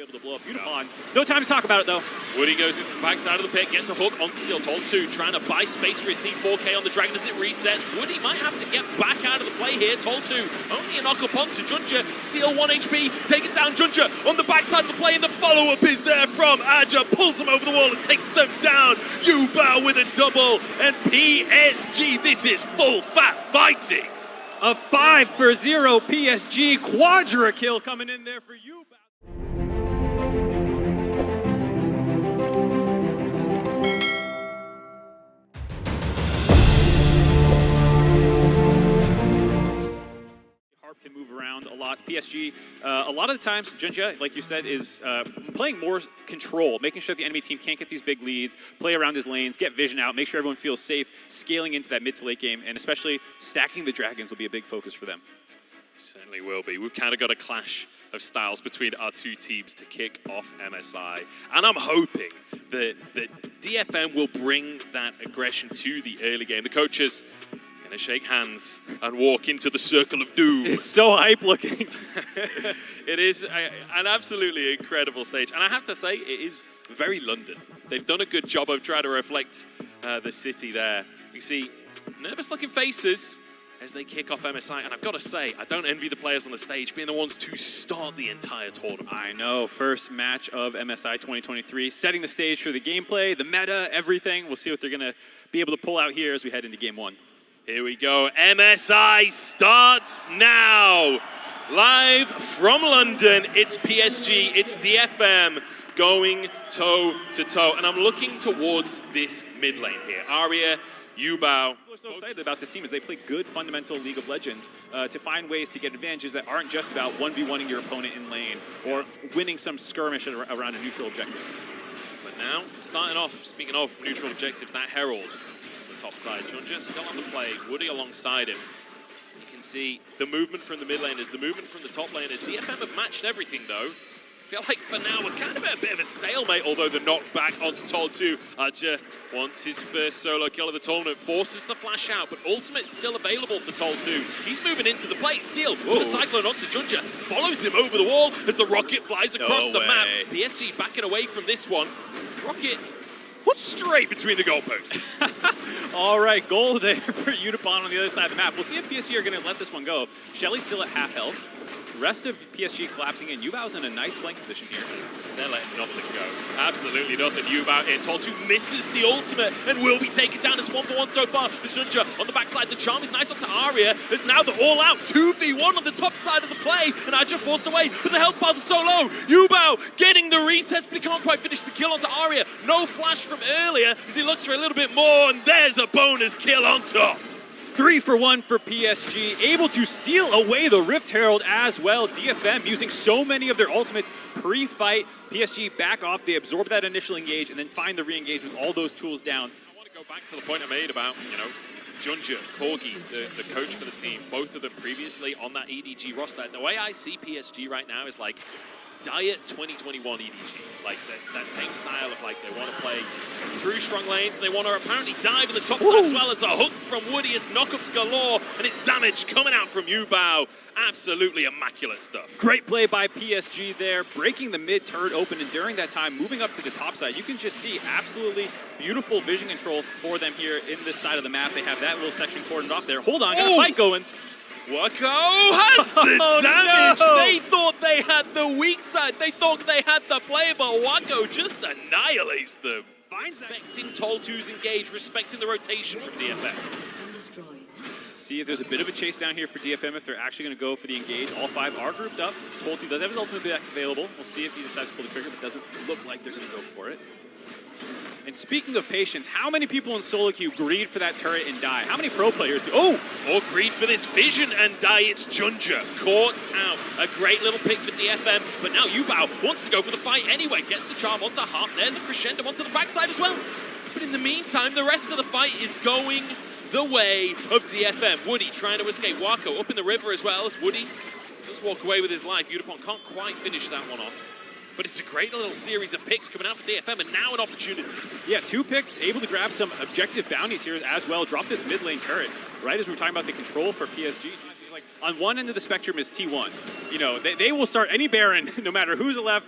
able to blow up Yutapon. No time to talk about it, though. Woody goes into the backside of the pit, gets a hook onto Steel. Tol2 trying to buy space for his team. 4K on the Dragon as it resets. Woody might have to get back out of the play here. Tol2 only a knock up onto JunJia. Steel 1 HP, taking down JunJia on the backside of the play, and the follow-up is there from Azhi. Pulls him over the wall and takes them down. Ubao with a double, and PSG, this is full fat fighting. A 5-for-0 PSG quadra kill coming in there for you. Harp can move around a lot. PSG, a lot of the times, JunJia, like you said, is playing more control, making sure the enemy team can't get these big leads, play around his lanes, get vision out, make sure everyone feels safe, scaling into that mid to late game, and especially stacking the dragons will be a big focus for them. Certainly will be. We've kind of got a clash of styles between our two teams to kick off MSI. And I'm hoping that DFM will bring that aggression to the early game. The coaches going to shake hands and walk into the circle of doom. It's so hype looking. It is an absolutely incredible stage. And I have to say, it is very London. They've done a good job of trying to reflect the city there. You see nervous looking faces as they kick off MSI, and I've got to say, I don't envy the players on the stage being the ones to start the entire tournament. I know, first match of MSI 2023, setting the stage for the gameplay, the meta, everything. We'll see what they're going to be able to pull out here as we head into game one. Here we go, MSI starts now. Live from London, it's PSG, it's DFM going toe to toe, and I'm looking towards this mid lane here. Aria, ubao. People are so excited about this team as they play good fundamental League of Legends to find ways to get advantages that aren't just about 1v1ing your opponent in lane or winning some skirmish around a neutral objective. But now, starting off, speaking of neutral objectives, that Herald, the top side, JunJia still on the play, Woody alongside him. You can see the movement from the mid laners, the movement from the top laners. DFM have matched everything though. I feel like for now we're kind of at a bit of a stalemate, although the knockback onto Tol2. Azhi wants his first solo kill of the tournament, forces the flash out, but ultimate's still available for Tol2. He's moving into the play, Steel with a cyclone onto JunJia, follows him over the wall as the rocket flies across the map. PSG backing away from this one. Rocket straight between the goalposts. All right, goal there for Yutapon on the other side of the map. We'll see if PSG are going to let this one go. Shelly's still at half health. Rest of PSG collapsing in. Ubao's in a nice flank position here. They're letting nothing go. Absolutely nothing. Ubao here. Tol2 misses the ultimate and will be taken down. It's 1-for-1 so far. There's JunJia on the backside. The charm is nice onto Aria. There's now the all-out 2v1 on the top side of the play. And Azhi forced away, but the health bars are so low. Ubao getting the recess, but he can't quite finish the kill onto Aria. No flash from earlier as he looks for a little bit more, and there's a bonus kill on top. 3-for-1 for PSG, able to steal away the Rift Herald as well. DFM using so many of their ultimates pre-fight. PSG back off, they absorb that initial engage and then find the re-engage with all those tools down. I want to go back to the point I made about, JunJia, Corgi, the coach for the team, both of them previously on that EDG roster. The way I see PSG right now is like Diet 2021 EDG, like that same style of like they want to play through strong lanes and they want to apparently dive on the top side as well. As a hook from Woody, it's knockups galore and it's damage coming out from Ubao. Absolutely immaculate stuff. Great play by PSG there, breaking the mid turret open, and during that time moving up to the top side. You can just see absolutely beautiful vision control for them here in this side of the map. They have that little section cordoned off there. Hold on, got a fight going. Wako has the damage. No. They thought they had the weak side. They thought they had the play, but Wako just annihilates them. Respecting Tol2's engage, respecting the rotation from DFM. See if there's a bit of a chase down here for DFM if they're actually going to go for the engage. All five are grouped up. Tol2 does have his ultimate back available. We'll see if he decides to pull the trigger, but it doesn't look like they're going to go for it. And speaking of patience, how many people in solo queue greed for that turret and die? How many pro players do? Oh! More greed for this vision and die. It's JunJia caught out. A great little pick for DFM, but now Ubao wants to go for the fight anyway. Gets the charm onto Harp. There's a crescendo onto the backside as well. But in the meantime, the rest of the fight is going the way of DFM. Woody trying to escape. Wako up in the river as well as Woody does walk away with his life. Yutapon can't quite finish that one off. But it's a great little series of picks coming out for DFM, and now an opportunity. Yeah, 2 picks, able to grab some objective bounties here as well. Drop this mid lane turret. Right as we were talking about the control for PSG, Like on one end of the spectrum is T1. You know, they will start any Baron, no matter who's alive,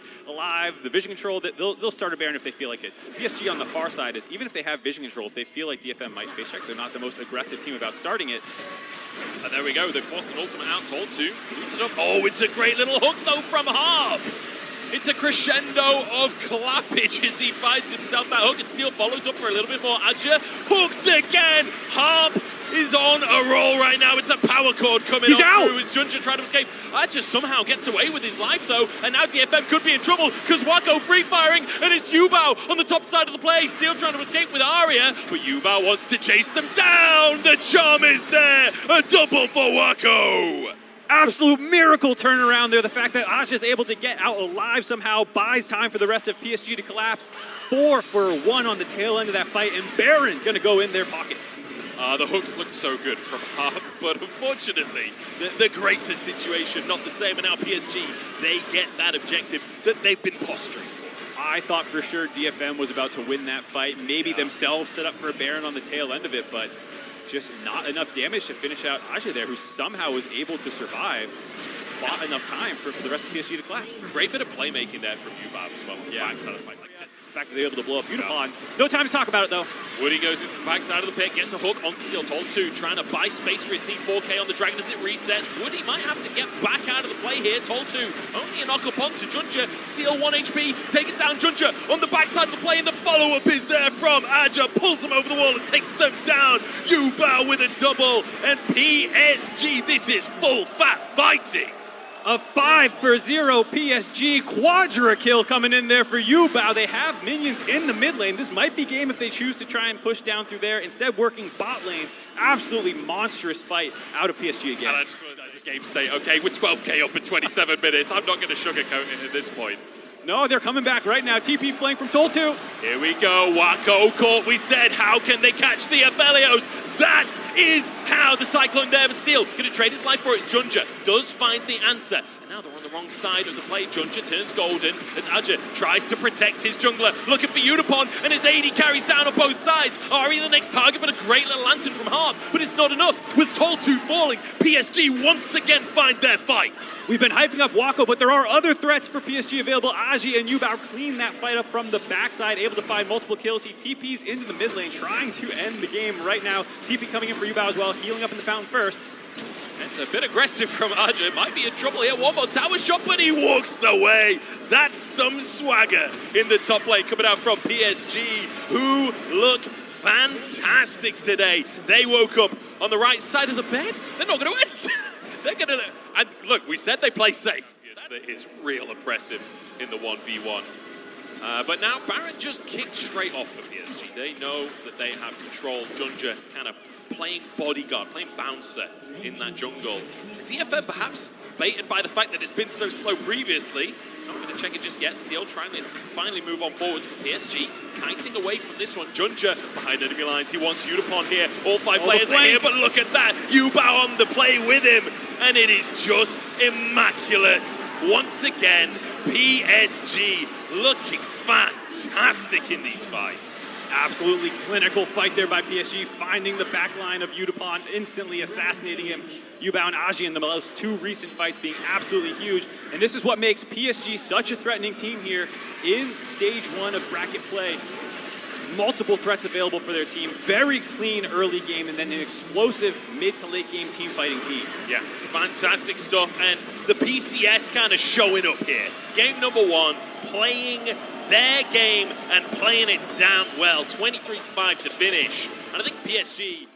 the vision control, they'll start a Baron if they feel like it. PSG on the far side is, even if they have vision control, if they feel like DFM might face check, they're not the most aggressive team about starting it. And there we go, they force an ultimate out, Told to. Oh, it's a great little hook though from Harp. It's a crescendo of clappage as he finds himself that hook, and Steel follows up for a little bit more. Azhi hooked again. Harp is on a roll right now. It's a power chord coming on through as JunJia trying to escape. Azhi somehow gets away with his life though, and now DFM could be in trouble because Wako free firing, and it's ubao on the top side of the play. Steel trying to escape with Aria, but ubao wants to chase them down. The charm is there. A double for Wako. Absolute miracle turnaround there. The fact that Azhi is able to get out alive somehow buys time for the rest of PSG to collapse. 4 for 1 on the tail end of that fight, and Baron gonna go in their pockets. The hooks looked so good from Harp, but unfortunately, the greater situation, not the same. And now PSG, they get that objective that they've been posturing for. I thought for sure DFM was about to win that fight, maybe themselves set up for a Baron on the tail end of it, but just not enough damage to finish out Azhi there, who somehow was able to survive. Bought enough time for the rest of PSG to collapse. Great bit of playmaking there from ubao as well. Yeah. Backside of the fight. The fact that they were able to blow up Yutapon. No time to talk about it though. Woody goes into the backside of the pit, gets a hook onto Steel. Told to trying to buy space for his team. 4K on the Dragon as it resets. Woody might have to get back out of the play here. Told to only a knock up onto JunJia. Steel 1 HP, taking down JunJia on the backside of the play, and the follow-up is there from Azhi. Pulls him over the wall and takes them down. ubao with a double, and PSG, this is full fat fighting. A 5 for 0 PSG quadra kill coming in there for ubao. They have minions in the mid lane. This might be game if they choose to try and push down through there. Instead, working bot lane. Absolutely monstrous fight out of PSG again. And I just realized a game state. Okay, we're 12K up in 27 minutes. I'm not going to sugarcoat it at this point. No, they're coming back right now. TP playing from Told to. Here we go. Wako caught. We said, how can they catch the Aphelios? That is how the Cyclone there was Steel. Going to trade his life for it. JunJia does find the answer. And now they're on the wrong side of the play. JunJia turns golden as Azhi tries to protect his jungler. Looking for Yutapon, and his AD carries down on both sides. Ahri the next target, but a great little lantern from Harp. But it's not enough. With Told to falling, PSG once again find their fight. We've been hyping up Wako, but there are other threats for PSG available. Azhi and ubao clean that fight up from the backside, able to find multiple kills. He TPs into the mid lane, trying to end the game right now. TP coming in for ubao as well, healing up in the fountain first. It's a bit aggressive from Azhi. Might be in trouble here. One more tower shot, but he walks away. That's some swagger in the top lane coming out from PSG, who look fantastic today. They woke up on the right side of the bed. They're not going to win. They're going to... And look, we said they play safe. That is real impressive in the 1v1. But now Baron just kicked straight off for PSG. They know that they have control. JunJia kind of playing bodyguard, playing bouncer in that jungle. DFM perhaps baited by the fact that it's been so slow previously. Not going to check it just yet. Steel trying to finally move on forwards, but PSG kiting away from this one. JunJia behind enemy lines. He wants Yutapon here. All 5 players are here, but look at that. ubao on the play with him, and it is just immaculate. Once again, PSG looking fantastic in these fights. Absolutely clinical fight there by PSG, finding the back line of Yutapon, instantly assassinating him. ubao and Azhi in the most 2 recent fights being absolutely huge. And this is what makes PSG such a threatening team here in stage 1 of bracket play. Multiple threats available for their team. Very clean early game, and then an explosive mid to late game team fighting team. Yeah, fantastic stuff. And the PCS kind of showing up here. Game number 1, playing their game and playing it damn well. 23-5 to finish. And I think PSG